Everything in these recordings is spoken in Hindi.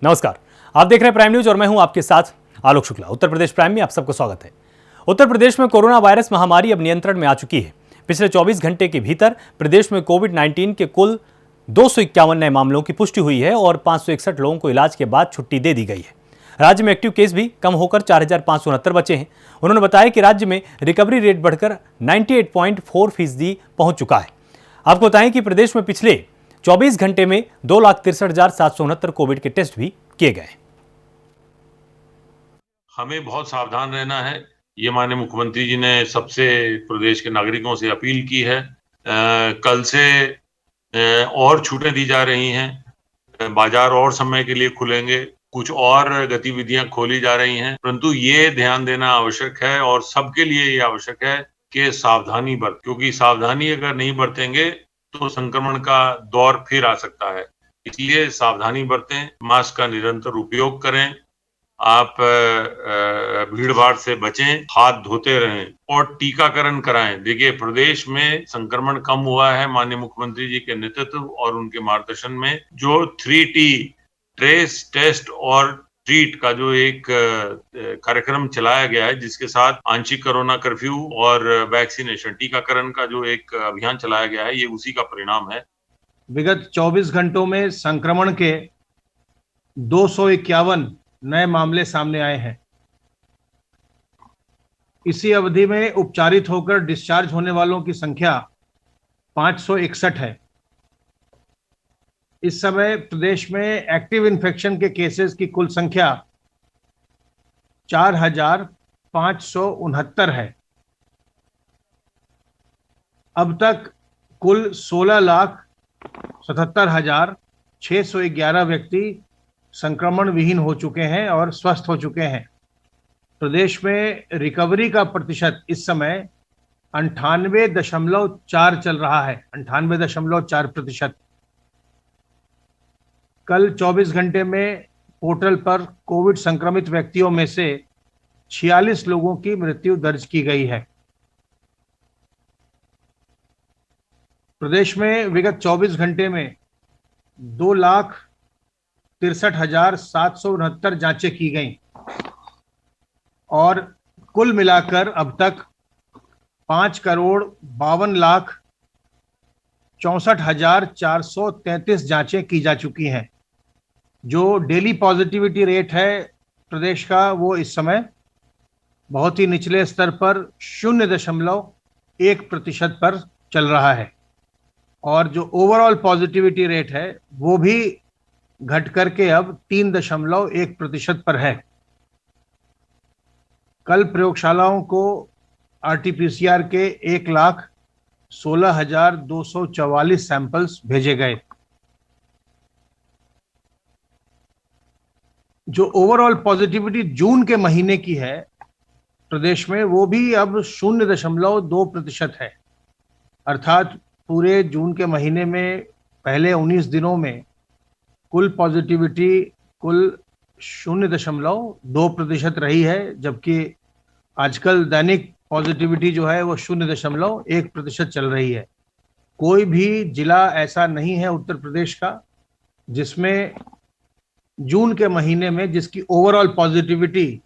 नमस्कार, आप देख रहे हैं प्राइम न्यूज और मैं हूं आपके साथ आलोक शुक्ला। उत्तर प्रदेश प्राइम में आप सबको स्वागत है। उत्तर प्रदेश में कोरोना वायरस महामारी अब नियंत्रण में आ चुकी है। पिछले 24 घंटे के भीतर प्रदेश में कोविड-19 के कुल 251 नए मामलों की पुष्टि हुई है और 561 लोगों को इलाज के बाद छुट्टी दे दी गई है। राज्य में एक्टिव केस भी कम होकर 4569 बचे हैं। उन्होंने बताया कि राज्य में रिकवरी रेट बढ़कर 98.4% पहुंच चुका है। आपको बताएं कि प्रदेश में पिछले 24 घंटे में 2,63,769 कोविड के टेस्ट भी किए गए। हमें बहुत सावधान रहना है, ये माननीय मुख्यमंत्री जी ने सबसे प्रदेश के नागरिकों से अपील की है। कल से और छूटें दी जा रही हैं, बाजार और समय के लिए खुलेंगे, कुछ और गतिविधियां खोली जा रही हैं, परंतु ये ध्यान देना आवश्यक है और सबके लिए ये आवश्यक है कि सावधानी बरतें, क्योंकि सावधानी अगर नहीं बरतेंगे तो संक्रमण का दौर फिर आ सकता है। इसलिए सावधानी बरतें, मास्क का निरंतर उपयोग करें, आप भीड़ भाड़ से बचें, हाथ धोते रहें और टीकाकरण कराएं। देखिए, प्रदेश में संक्रमण कम हुआ है माननीय मुख्यमंत्री जी के नेतृत्व और उनके मार्गदर्शन में। जो 3T ट्रेस, टेस्ट और ट्रीट का जो एक कार्यक्रम चलाया गया है, जिसके साथ आंशिक कोरोना कर्फ्यू और वैक्सीनेशन, टीकाकरण का जो एक अभियान चलाया गया है, ये उसी का परिणाम है। विगत 24 घंटों में संक्रमण के 251 नए मामले सामने आए हैं। इसी अवधि में उपचारित होकर डिस्चार्ज होने वालों की संख्या 561 है। इस समय प्रदेश में एक्टिव इन्फेक्शन के केसेस की कुल संख्या 4,569 है। अब तक कुल 16,77,611 व्यक्ति संक्रमण विहीन हो चुके हैं और स्वस्थ हो चुके हैं। प्रदेश में रिकवरी का प्रतिशत इस समय 98.4 चल रहा है, 98.4%। कल 24 घंटे में पोर्टल पर कोविड संक्रमित व्यक्तियों में से 46 लोगों की मृत्यु दर्ज की गई है। प्रदेश में विगत 24 घंटे में 2,63,769 जांचें की गई और कुल मिलाकर अब तक 5,52,64,433 जांचें की जा चुकी हैं। जो डेली पॉजिटिविटी रेट है प्रदेश का, वो इस समय बहुत ही निचले स्तर पर 0.1% पर चल रहा है और जो ओवरऑल पॉजिटिविटी रेट है वो भी घट करके अब 3.1% पर है। कल प्रयोगशालाओं को RT-PCR के 1,16,244 सैंपल्स भेजे गए। जो ओवरऑल पॉजिटिविटी जून के महीने की है प्रदेश में, वो भी अब 0.2% है। अर्थात पूरे जून के महीने में पहले 19 दिनों में कुल पॉजिटिविटी कुल 0.2% रही है, जबकि आजकल दैनिक पॉजिटिविटी जो है वो 0.1% चल रही है। कोई भी जिला ऐसा नहीं है उत्तर प्रदेश का जिसमें जून के महीने में जिसकी ओवरऑल पॉजिटिविटी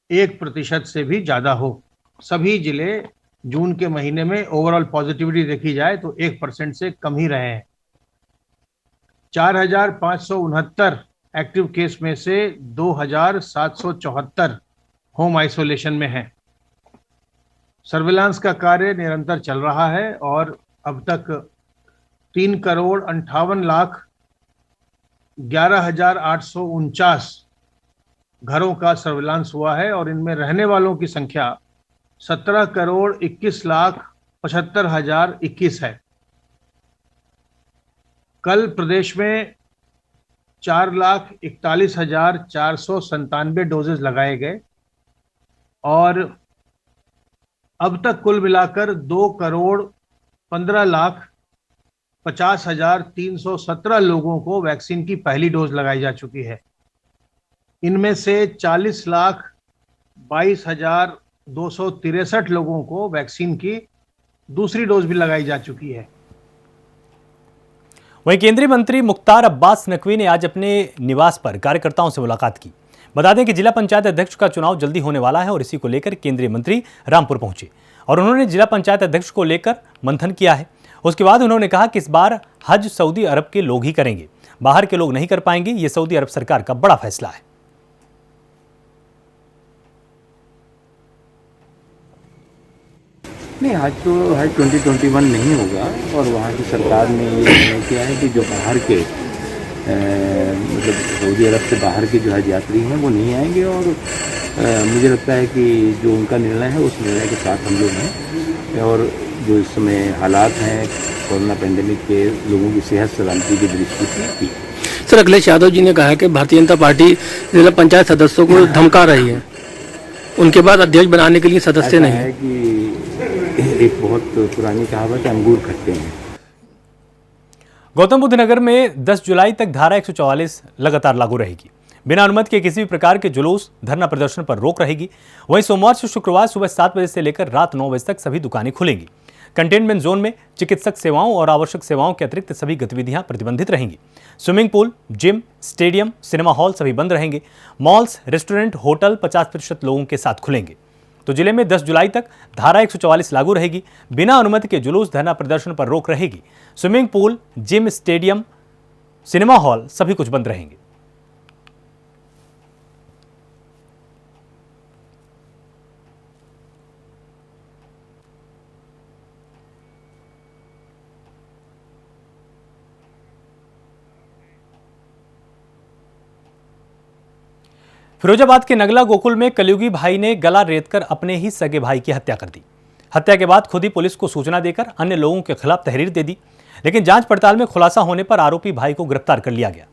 1% से भी ज्यादा हो। सभी जिले जून के महीने में ओवरऑल पॉजिटिविटी देखी जाए तो 1% से कम ही रहे हैं। 4,569 एक्टिव केस में से 2,774 होम आइसोलेशन में हैं। सर्विलांस का कार्य निरंतर चल रहा है और अब तक 3,58,11,849 घरों का सर्विलांस हुआ है और इनमें रहने वालों की संख्या 17,21,75,021 है। कल प्रदेश में 4,41,497 डोजेज लगाए गए और अब तक कुल मिलाकर 2,15,50,317 लोगों को वैक्सीन की पहली डोज लगाई जा चुकी है। इनमें से 40,22,263 लोगों को वैक्सीन की दूसरी डोज भी लगाई जा चुकी है। वहीं केंद्रीय मंत्री मुख्तार अब्बास नकवी ने आज अपने निवास पर कार्यकर्ताओं से मुलाकात की। बता दें कि जिला पंचायत अध्यक्ष का चुनाव जल्दी होने वाला है और इसी को लेकर केंद्रीय मंत्री रामपुर पहुंचे और उन्होंने जिला पंचायत अध्यक्ष को लेकर मंथन किया है। उसके बाद उन्होंने कहा कि इस बार हज सऊदी अरब के लोग ही करेंगे, बाहर के लोग नहीं कर पाएंगे। ये सऊदी अरब सरकार का बड़ा फैसला है। नहीं, आज तो हज 2021 नहीं होगा और वहाँ की सरकार ने ये निर्णय किया है कि जो बाहर के मतलब सऊदी अरब से बाहर के जो हज यात्री हैं वो नहीं आएंगे और मुझे लगता है कि जो उनका निर्णय है उस निर्णय के साथ हम लोग हैं और जो इस समय हालात हैं कोरोना पेंडेमिक के, लोगों की सेहत सलामती की दृष्टि से। सर, अखिलेश यादव जी ने कहा है कि भारतीय जनता पार्टी जिला पंचायत सदस्यों को धमका रही है, उनके बाद अध्यक्ष बनाने के लिए सदस्य नहीं है कि एक बहुत पुरानी कहावत है, अंगूर खट्टे हैं। गौतम बुद्ध नगर में 10 जुलाई तक धारा 144 लगातार लागू रहेगी। बिना अनुमति के किसी भी प्रकार के जुलूस, धरना प्रदर्शन पर रोक रहेगी। वहीं सोमवार से शुक्रवार सुबह 7 बजे से लेकर रात 9 बजे तक सभी दुकानें खुलेंगी। कंटेनमेंट जोन में चिकित्सक सेवाओं और आवश्यक सेवाओं के अतिरिक्त सभी गतिविधियां प्रतिबंधित रहेंगी। Swimming pool, gym, stadium, cinema hall सभी बंद रहेंगे। मॉल्स, रेस्टोरेंट, होटल 50% लोगों के साथ खुलेंगे। तो जिले में 10 जुलाई तक धारा 144 लागू रहेगी। बिना अनुमति के जुलूस, धरना प्रदर्शन पर रोक रहेगी। Swimming pool, gym, stadium, cinema hall सभी कुछ बंद रहेंगे। फिरोजाबाद के नगला गोकुल में कलयुगी भाई ने गला रेतकर अपने ही सगे भाई की हत्या कर दी। हत्या के बाद खुद ही पुलिस को सूचना देकर अन्य लोगों के खिलाफ तहरीर दे दी, लेकिन जांच पड़ताल में खुलासा होने पर आरोपी भाई को गिरफ्तार कर लिया गया।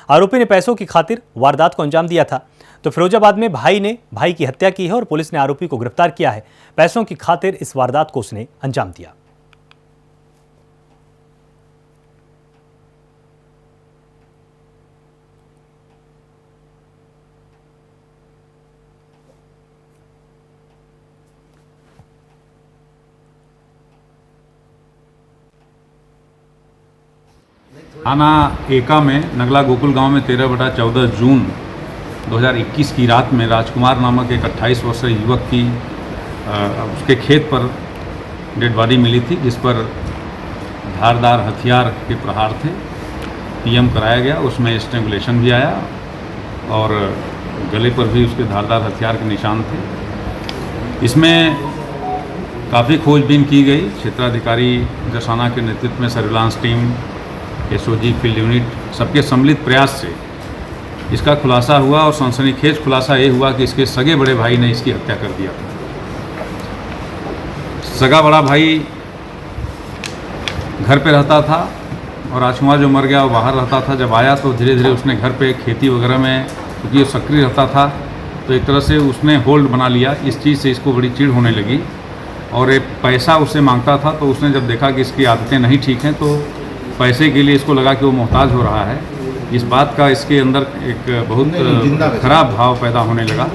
आरोपी ने पैसों की खातिर वारदात को अंजाम दिया था। तो फिरोजाबाद में भाई ने भाई की हत्या की है और पुलिस ने आरोपी को गिरफ्तार किया है। पैसों की खातिर इस वारदात को उसने अंजाम दिया। थाना एका में नगला गोकुल गांव में 13/14 जून 2021 की रात में राजकुमार नामक एक 28 वर्षीय युवक की उसके खेत पर डेड बॉडी मिली थी, जिस पर धारदार हथियार के प्रहार थे। पीएम कराया गया, उसमें स्ट्रेंगुलेशन भी आया और गले पर भी उसके धारदार हथियार के निशान थे। इसमें काफ़ी खोजबीन की गई। क्षेत्राधिकारी जसाना के नेतृत्व में surveillance team, SOG, field unit, सबके सम्मिलित प्रयास से इसका खुलासा हुआ और सनसनीखेज खुलासा ये हुआ कि इसके सगे बड़े भाई ने इसकी हत्या कर दिया था। सगा बड़ा भाई घर पे रहता था और राजकुमार जो मर गया वो बाहर रहता था। जब आया तो धीरे धीरे उसने घर पे खेती वगैरह में, क्योंकि वो सक्रिय रहता था, तो एक तरह से उसने होल्ड बना लिया। इस चीज़ से इसको बड़ी चिढ़ होने लगी और एक पैसा उससे मांगता था। तो उसने जब देखा कि इसकी आदतें नहीं ठीक हैं तो पैसे के लिए इसको लगा कि वो मोहताज हो रहा है। इस बात का इसके अंदर एक बहुत खराब भाव पैदा होने लगा।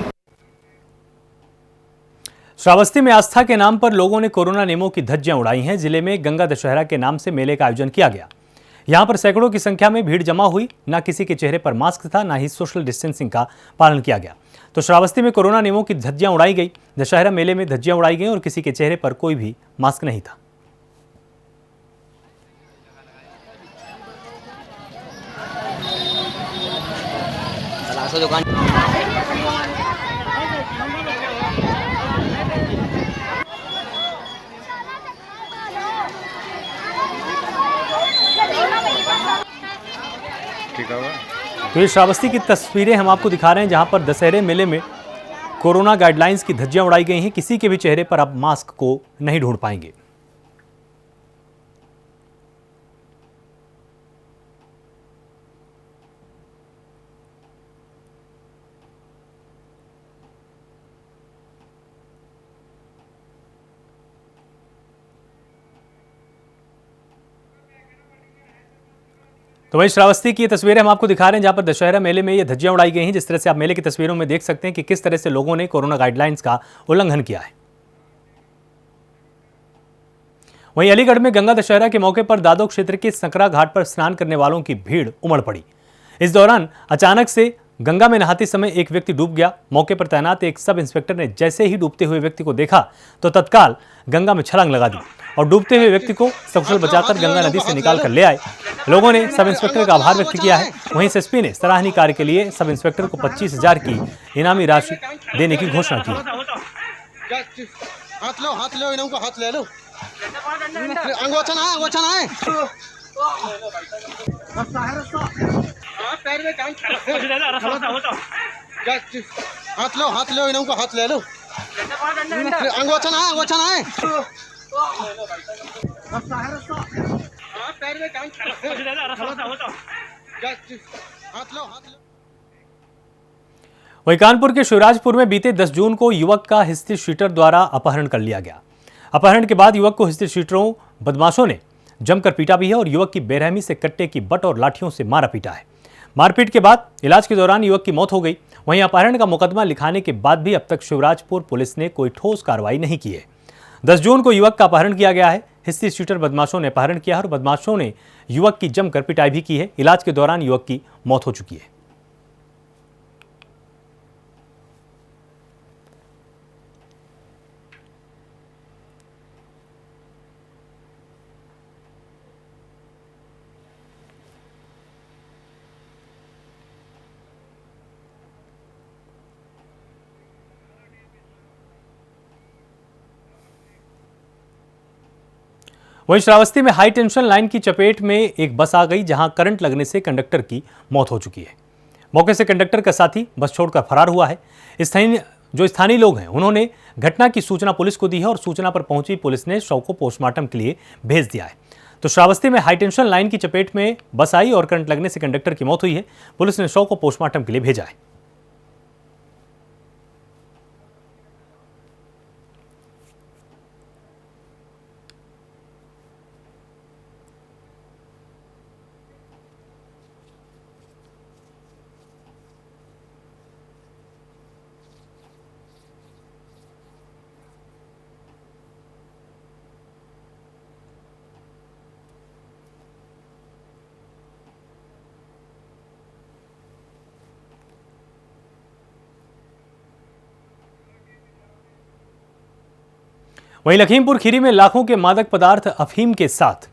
श्रावस्ती में आस्था के नाम पर लोगों ने कोरोना नियमों की धज्जियां उड़ाई हैं। जिले में गंगा दशहरा के नाम से मेले का आयोजन किया गया। यहां पर सैकड़ों की संख्या में भीड़ जमा हुई। ना किसी के चेहरे पर मास्क था, ना ही सोशल डिस्टेंसिंग का पालन किया गया। तो श्रावस्ती में कोरोना नियमों की धज्जियां उड़ाई गई। दशहरा मेले में धज्जियां उड़ाई गई और किसी के चेहरे पर कोई भी मास्क नहीं था। दुकान तो ये श्रावस्ती की तस्वीरें हम आपको दिखा रहे हैं, जहां पर दशहरे मेले में कोरोना गाइडलाइंस की धज्जियां उड़ाई गई हैं। किसी के भी चेहरे पर आप मास्क को नहीं ढूंढ पाएंगे। तो वही श्रावस्ती की ये तस्वीरें हम आपको दिखा रहे हैं, जहां पर दशहरा मेले में ये धज्जियां उड़ाई गई हैं। जिस तरह से आप मेले की तस्वीरों में देख सकते हैं कि किस तरह से लोगों ने कोरोना गाइडलाइंस का उल्लंघन किया है। वहीं अलीगढ़ में गंगा दशहरा के मौके पर दादो क्षेत्र के सकरा घाट पर स्नान करने वालों की भीड़ उमड़ पड़ी। इस दौरान अचानक से गंगा में नहाते समय एक व्यक्ति डूब गया। मौके पर तैनात एक सब इंस्पेक्टर ने जैसे ही डूबते हुए व्यक्ति को देखा तो तत्काल गंगा में छलांग लगा दी और डूबते हुए व्यक्ति को सकुशल बचाकर गंगा नदी से निकाल कर ले आए। लोगों ने सब इंस्पेक्टर का आभार व्यक्त किया है। वहीं एसएसपी ने सराहनीय कार्य के लिए सब इंस्पेक्टर को 25,000 की इनामी राशि देने की घोषणा की। हाथ लो इनको हाथ ले लो अंगोछन है पैर में हाथ लो इनको हाथ ले लो अंगोछन है पैर में हाथ लो वहीं कानपुर के शिवराजपुर में बीते 10 जून को युवक का हिस्ट्री शीटर द्वारा अपहरण कर लिया गया। अपहरण के बाद युवक को हिस्ट्री शीटरों बदमाशों ने जमकर पीटा भी है और युवक की बेरहमी से कट्टे की बट और लाठियों से मारा पीटा है। मारपीट के बाद इलाज के दौरान युवक की मौत हो गई। वहीं अपहरण का मुकदमा लिखाने के बाद भी अब तक शिवराजपुर पुलिस ने कोई ठोस कार्रवाई नहीं की है। 10 जून को युवक का अपहरण किया गया है। हिस्ट्री शीटर बदमाशों ने अपहरण किया है और बदमाशों ने युवक की जमकर पिटाई भी की है। इलाज के दौरान युवक की मौत हो चुकी है। वहीं श्रावस्ती में हाई टेंशन लाइन की चपेट में एक बस आ गई, जहां करंट लगने से कंडक्टर की मौत हो चुकी है। मौके से कंडक्टर का साथी बस छोड़कर फरार हुआ है। स्थानीय लोग हैं, उन्होंने घटना की सूचना पुलिस को दी है और सूचना पर पहुंची पुलिस ने शव को पोस्टमार्टम के लिए भेज दिया है। तो श्रावस्ती में हाई टेंशन लाइन की चपेट में बस आई और करंट लगने से कंडक्टर की मौत हुई है। पुलिस ने शव को पोस्टमार्टम के लिए भेजा है। वहीं लखीमपुर खीरी में लाखों के मादक पदार्थ अफीम के साथ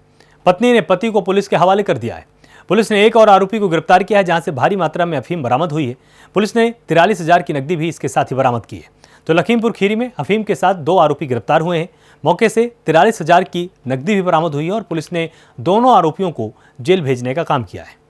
पत्नी ने पति को पुलिस के हवाले कर दिया है। पुलिस ने एक और आरोपी को गिरफ्तार किया है, जहां से भारी मात्रा में अफीम बरामद हुई है। पुलिस ने 43,000 की नकदी भी इसके साथ ही बरामद की है। तो लखीमपुर खीरी में अफीम के साथ 2 आरोपी गिरफ्तार हुए हैं। मौके से 43,000 की नकदी भी बरामद हुई है और पुलिस ने दोनों आरोपियों को जेल भेजने का काम किया है।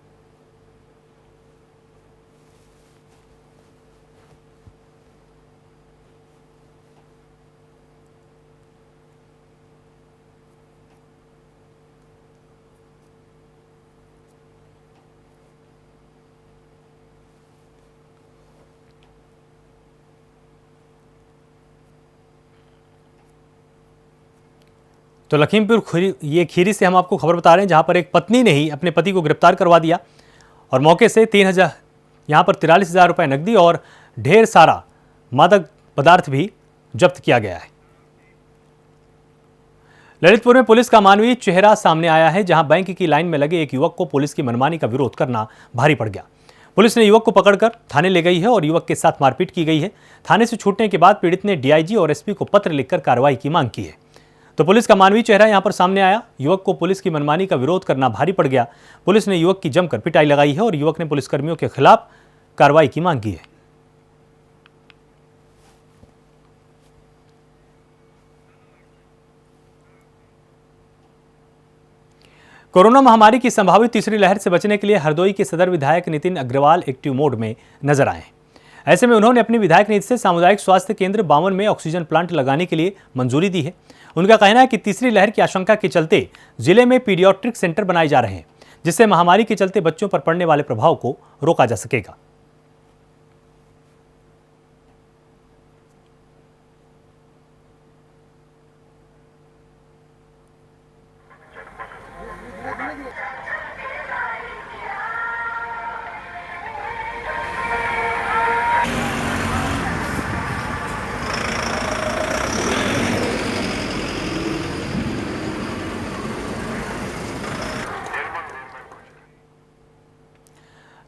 तो लखीमपुर खीरी से हम आपको खबर बता रहे हैं, जहां पर एक पत्नी ने ही अपने पति को गिरफ्तार करवा दिया और मौके से 43,000 रुपए नकदी और ढेर सारा मादक पदार्थ भी जब्त किया गया है। ललितपुर में पुलिस का मानवीय चेहरा सामने आया है, जहां बैंक की लाइन में लगे एक युवक को पुलिस की मनमानी का विरोध करना भारी पड़ गया। पुलिस ने युवक को पकड़कर थाने ले गई है और युवक के साथ मारपीट की गई है। थाने से छूटने के बाद पीड़ित ने डीआईजी और एसपी को पत्र लिखकर कार्रवाई की मांग की है। तो पुलिस का मानवीय चेहरा यहां पर सामने आया। युवक को पुलिस की मनमानी का विरोध करना भारी पड़ गया। पुलिस ने युवक की जमकर पिटाई लगाई है और युवक ने पुलिसकर्मियों के खिलाफ कार्रवाई की मांग की है। कोरोना महामारी की संभावित तीसरी लहर से बचने के लिए हरदोई के सदर विधायक नितिन अग्रवाल एक्टिव मोड में नजर आए हैं। ऐसे में उन्होंने अपनी विधायक नीति से सामुदायिक स्वास्थ्य केंद्र 52 में ऑक्सीजन प्लांट लगाने के लिए मंजूरी दी है। उनका कहना है कि तीसरी लहर की आशंका के चलते जिले में पीडियाट्रिक सेंटर बनाए जा रहे हैं, जिससे महामारी के चलते बच्चों पर पड़ने वाले प्रभाव को रोका जा सकेगा।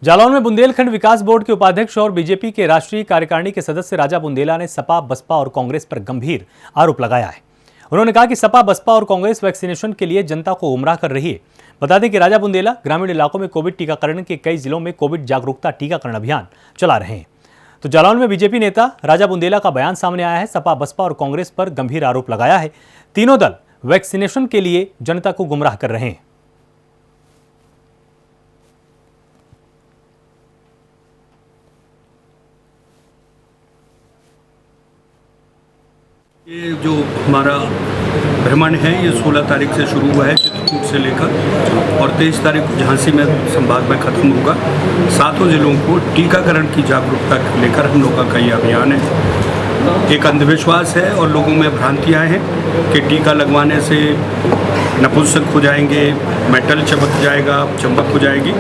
जालौन में बुंदेलखंड विकास बोर्ड के उपाध्यक्ष और बीजेपी के राष्ट्रीय कार्यकारिणी के सदस्य राजा बुंदेला ने सपा, बसपा और कांग्रेस पर गंभीर आरोप लगाया है। उन्होंने कहा कि सपा, बसपा और कांग्रेस वैक्सीनेशन के लिए जनता को गुमराह कर रही है। बता दें कि राजा बुंदेला ग्रामीण इलाकों में कोविड टीकाकरण के कई जिलों में कोविड जागरूकता टीकाकरण अभियान चला रहे हैं। तो जालौन में बीजेपी नेता राजा बुंदेला का बयान सामने आया है। सपा, बसपा और कांग्रेस पर गंभीर आरोप लगाया है। तीनों दल वैक्सीनेशन के लिए जनता को गुमराह कर रहे हैं। ये जो हमारा भ्रमण है ये 16 तारीख से शुरू हुआ है चित्रकूट से लेकर और 23 तारीख को झांसी में संभाग में ख़त्म होगा। 7 जिलों को टीकाकरण की जागरूकता लेकर हम लोगों का ये अभियान है। एक अंधविश्वास है और लोगों में भ्रांतियाँ हैं कि टीका लगवाने से नपुंसक हो जाएंगे, मेटल चमक जाएगा, चंपक हो जाएगी।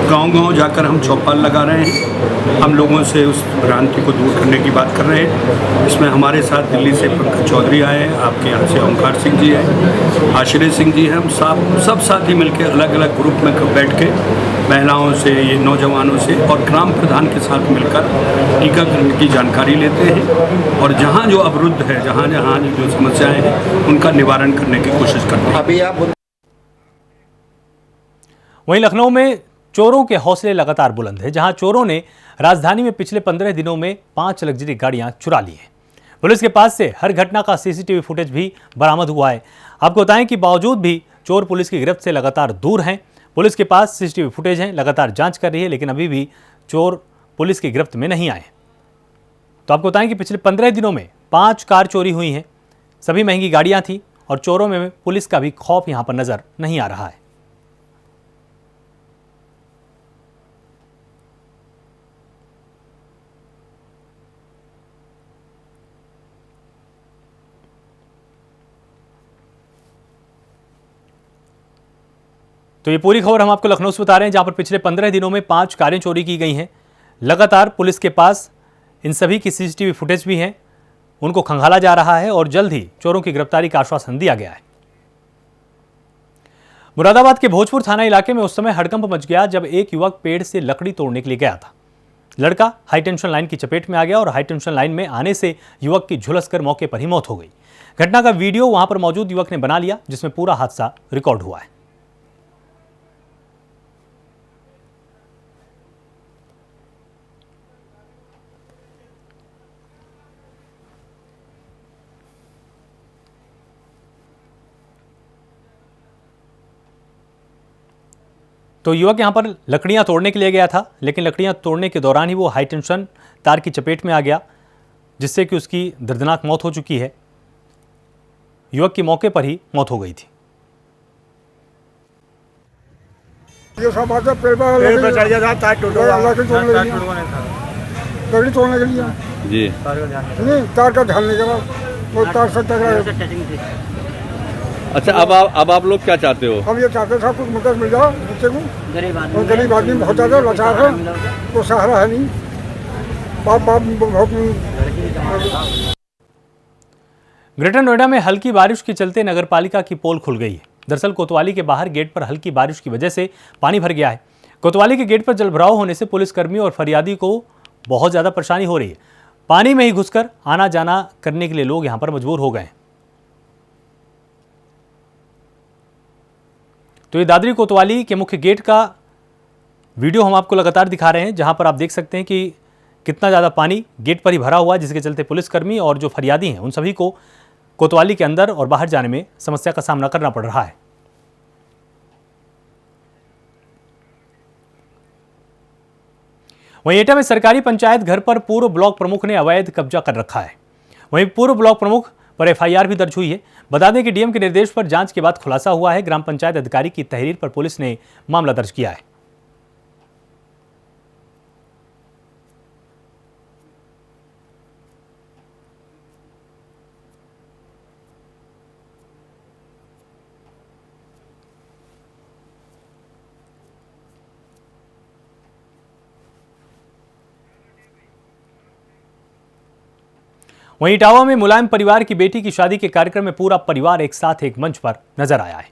गांव-गांव जाकर हम चौपाल लगा रहे हैं। हम लोगों से उस भ्रांति को दूर करने की बात कर रहे हैं। इसमें हमारे साथ दिल्ली से पंकज चौधरी आए हैं, आपके यहाँ से ओंकार सिंह जी हैं, आश्रय सिंह जी हैं। हम सब साथी मिलकर अलग अलग ग्रुप में बैठ के महिलाओं से, ये नौजवानों से और ग्राम प्रधान के साथ मिलकर टीकाकरण की जानकारी लेते हैं और जहाँ जो अवरुद्ध है, जहाँ जहाँ जो समस्याएँ हैं उनका निवारण करने की कोशिश करते हैं। अभी आप वहीं लखनऊ में चोरों के हौसले लगातार बुलंद है, जहां चोरों ने राजधानी में पिछले 15 दिनों में 5 लग्जरी गाड़ियां चुरा ली हैं। पुलिस के पास से हर घटना का सीसीटीवी फुटेज भी बरामद हुआ है। आपको बताएं कि बावजूद भी चोर पुलिस की गिरफ्त से लगातार दूर हैं। पुलिस के पास सीसीटीवी फुटेज हैं, लगातार जांच कर रही है, लेकिन अभी भी चोर पुलिस की गिरफ्त में नहीं आए। तो आपको बताएं कि पिछले 15 दिनों में 5 कार चोरी हुई हैं। सभी महंगी गाड़ियां थी और चोरों में पुलिस का भी खौफ यहां पर नजर नहीं आ रहा है। तो ये पूरी खबर हम आपको लखनऊ से बता रहे हैं, जहां पर पिछले 15 दिनों में 5 कारें चोरी की गई हैं। लगातार पुलिस के पास इन सभी की सीसीटीवी फुटेज भी हैं, उनको खंगाला जा रहा है और जल्द ही चोरों की गिरफ्तारी का आश्वासन दिया गया है। मुरादाबाद के भोजपुर थाना इलाके में उस समय हड़कंप मच गया जब एक युवक पेड़ से लकड़ी तोड़ने के लिए गया था। लड़का हाईटेंशन लाइन की चपेट में आ गया और हाईटेंशन लाइन में आने से युवक की झुलसकर मौके पर ही मौत हो गई। घटना का वीडियो वहां पर मौजूद युवक ने बना लिया, जिसमें पूरा हादसा रिकॉर्ड हुआ है। तो युवक यहां पर लकड़ियां तोड़ने के लिए गया था, लेकिन लकड़ियां तोड़ने के दौरान ही वो हाई टेंशन तार की चपेट में आ गया, जिससे कि उसकी दर्दनाक मौत हो चुकी है। युवक की मौके पर ही मौत हो गई थी। ये सब बात पेड़ पे चढ़ गया था, तार तोड़ने के लिए जी नहीं, तार का ध्यान नहीं करा, वो तार से टकरा। अच्छा, अब आप लोग क्या चाहते हो? हम ये चाहते थे कुछ मदद मिल जाओ बच्चे को, और गरीब आदमी बहुत ज़्यादा लाचार है, तो सहारा है नहीं। बाप बहुत। ग्रेटर नोएडा में हल्की बारिश के चलते नगरपालिका की पोल खुल गई है। दरअसल कोतवाली के बाहर गेट पर हल्की बारिश की वजह से पानी भर गया है। कोतवाली के गेट पर जलभराव होने से पुलिसकर्मी और फरियादी को बहुत ज़्यादा परेशानी हो रही है। पानी में ही घुसकर आना जाना करने के लिए लोग यहाँ पर मजबूर हो गए हैं। तो ये दादरी कोतवाली के मुख्य गेट का वीडियो हम आपको लगातार दिखा रहे हैं, जहां पर आप देख सकते हैं कि कितना ज़्यादा पानी गेट पर ही भरा हुआ है, जिसके चलते पुलिसकर्मी और जो फरियादी हैं उन सभी को कोतवाली के अंदर और बाहर जाने में समस्या का सामना करना पड़ रहा है। वहीं एटा में सरकारी पंचायत घर पर पूर्व ब्लॉक प्रमुख ने अवैध कब्जा कर रखा है। वहीं पूर्व ब्लॉक प्रमुख पर एफआईआर भी दर्ज हुई है। बता दें कि डीएम के निर्देश पर जांच के बाद खुलासा हुआ है। ग्राम पंचायत अधिकारी की तहरीर पर पुलिस ने मामला दर्ज किया है। वहीं इटावा में मुलायम परिवार की बेटी की शादी के कार्यक्रम में पूरा परिवार एक साथ एक मंच पर नजर आया है।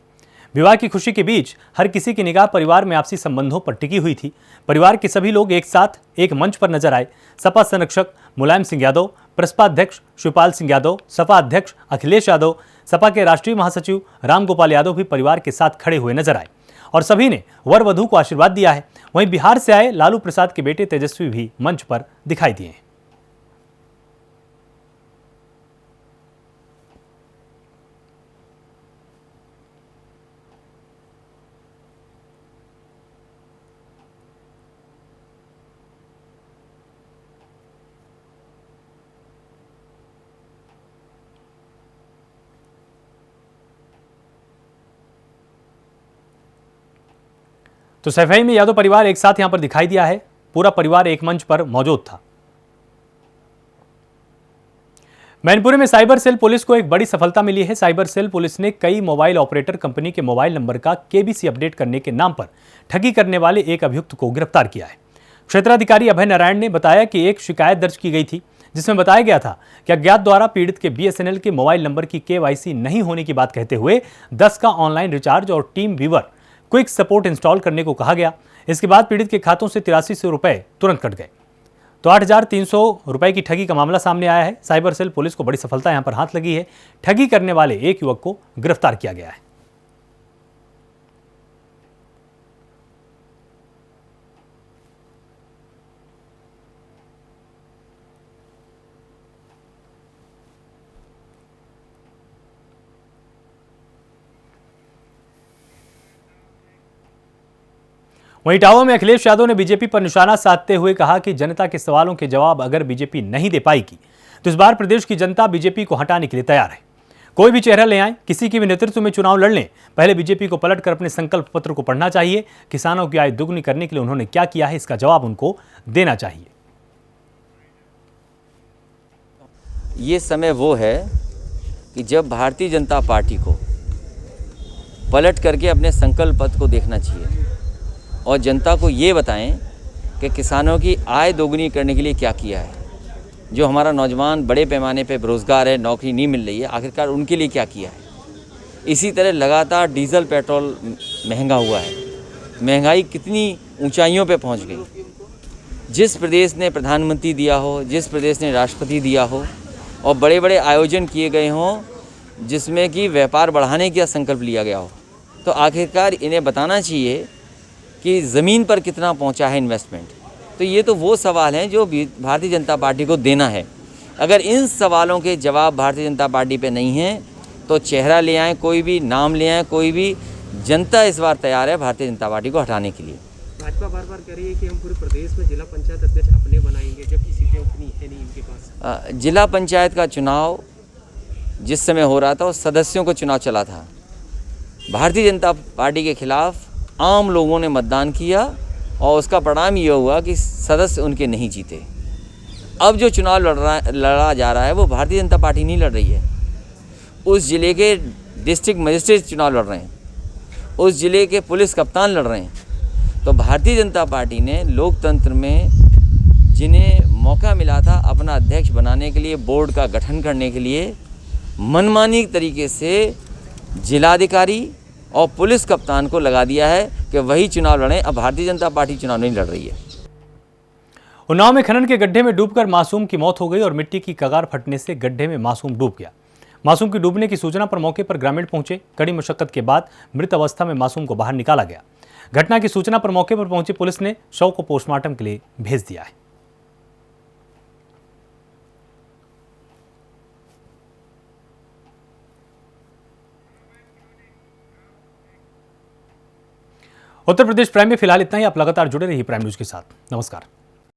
विवाह की खुशी के बीच हर किसी की निगाह परिवार में आपसी संबंधों पर टिकी हुई थी। परिवार के सभी लोग एक साथ एक मंच पर नजर आए। सपा संरक्षक मुलायम सिंह यादव, प्रसपा अध्यक्ष शिवपाल सिंह यादव, सपा अध्यक्ष अखिलेश यादव, सपा के राष्ट्रीय महासचिव रामगोपाल यादव भी परिवार के साथ खड़े हुए नजर आए और सभी ने वर वधू को आशीर्वाद दिया है। वहीं बिहार से आए लालू प्रसाद के बेटे तेजस्वी भी मंच पर दिखाई दिए। तो सफाई में यादव परिवार एक साथ यहां पर दिखाई दिया है। पूरा परिवार एक मंच पर मौजूद था। मैनपुरी में साइबर सेल पुलिस को एक बड़ी सफलता मिली है। साइबर सेल पुलिस ने कई मोबाइल ऑपरेटर कंपनी के मोबाइल नंबर का केबीसी अपडेट करने के नाम पर ठगी करने वाले एक अभियुक्त को गिरफ्तार किया है। क्षेत्राधिकारी अभय नारायण ने बताया कि एक शिकायत दर्ज की गई थी जिसमें बताया गया था कि अज्ञात द्वारा पीड़ित के बीएसएनएल के मोबाइल नंबर की केवाईसी नहीं होने की बात कहते हुए 10 का ऑनलाइन रिचार्ज और team viewer quick support install करने को कहा गया। इसके बाद पीड़ित के खातों से 8300 रुपए तुरंत कट गए। तो 8300 रुपए की ठगी का मामला सामने आया है। साइबर सेल पुलिस को बड़ी सफलता यहां पर हाथ लगी है। ठगी करने वाले एक युवक को गिरफ्तार किया गया है। वहीं इटावा में अखिलेश यादव ने बीजेपी पर निशाना साधते हुए कहा कि जनता के सवालों के जवाब अगर बीजेपी नहीं दे पाएगी तो इस बार प्रदेश की जनता बीजेपी को हटाने के लिए तैयार है। कोई भी चेहरा ले आए, किसी के भी नेतृत्व में चुनाव लड़ लें, पहले बीजेपी को पलटकर अपने संकल्प पत्र को पढ़ना चाहिए। किसानों की आय दुगनी करने के लिए उन्होंने क्या किया है, इसका जवाब उनको देना चाहिए। ये समय वो है कि जब भारतीय जनता पार्टी को पलट करके अपने संकल्प पत्र को देखना चाहिए और जनता को ये बताएं कि किसानों की आय दोगुनी करने के लिए क्या किया है। जो हमारा नौजवान बड़े पैमाने पे बेरोज़गार है, नौकरी नहीं मिल रही है, आखिरकार उनके लिए क्या किया है। इसी तरह लगातार डीजल पेट्रोल महंगा हुआ है, महंगाई कितनी ऊंचाइयों पे पहुंच गई। जिस प्रदेश ने प्रधानमंत्री दिया हो, जिस प्रदेश ने राष्ट्रपति दिया हो और बड़े बड़े आयोजन किए गए हों जिसमें कि व्यापार बढ़ाने का संकल्प लिया गया हो, तो आखिरकार इन्हें बताना चाहिए कि ज़मीन पर कितना पहुंचा है इन्वेस्टमेंट। तो ये तो वो सवाल हैं जो भारतीय जनता पार्टी को देना है। अगर इन सवालों के जवाब भारतीय जनता पार्टी पे नहीं हैं तो चेहरा ले आएँ, कोई भी नाम ले आएँ, कोई भी, जनता इस बार तैयार है भारतीय जनता पार्टी को हटाने के लिए। भाजपा बार बार कह रही है कि हम पूरे प्रदेश में जिला पंचायत अध्यक्ष अपने बनाएंगे, जबकि सीटें उतनी है नहीं इनके पास। जिला पंचायत का चुनाव जिस समय हो रहा था वो सदस्यों को चुनाव चला था। भारतीय जनता पार्टी के खिलाफ आम लोगों ने मतदान किया और उसका परिणाम ये हुआ कि सदस्य उनके नहीं जीते। अब जो चुनाव लड़ा जा रहा है वो भारतीय जनता पार्टी नहीं लड़ रही है, उस जिले के डिस्ट्रिक्ट मजिस्ट्रेट चुनाव लड़ रहे हैं, उस जिले के पुलिस कप्तान लड़ रहे हैं। तो भारतीय जनता पार्टी ने लोकतंत्र में जिन्हें मौका मिला था अपना अध्यक्ष बनाने के लिए, बोर्ड का गठन करने के लिए, मनमानी तरीके से जिलाधिकारी और पुलिस कप्तान को लगा दिया है कि वही चुनाव लड़ें। अब भारतीय जनता पार्टी चुनाव नहीं लड़ रही है। उन्नाव में खनन के गड्ढे में डूबकर मासूम की मौत हो गई और मिट्टी की कगार फटने से गड्ढे में मासूम डूब गया। मासूम के डूबने की सूचना पर मौके पर ग्रामीण पहुंचे। कड़ी मशक्कत के बाद मृत अवस्था में मासूम को बाहर निकाला गया। घटना की सूचना पर मौके पर पहुंची पुलिस ने शव को पोस्टमार्टम के लिए भेज दिया है। उत्तर प्रदेश प्राइम में फिलहाल इतना ही। आप लगातार जुड़े रहिए प्राइम न्यूज के साथ। नमस्कार।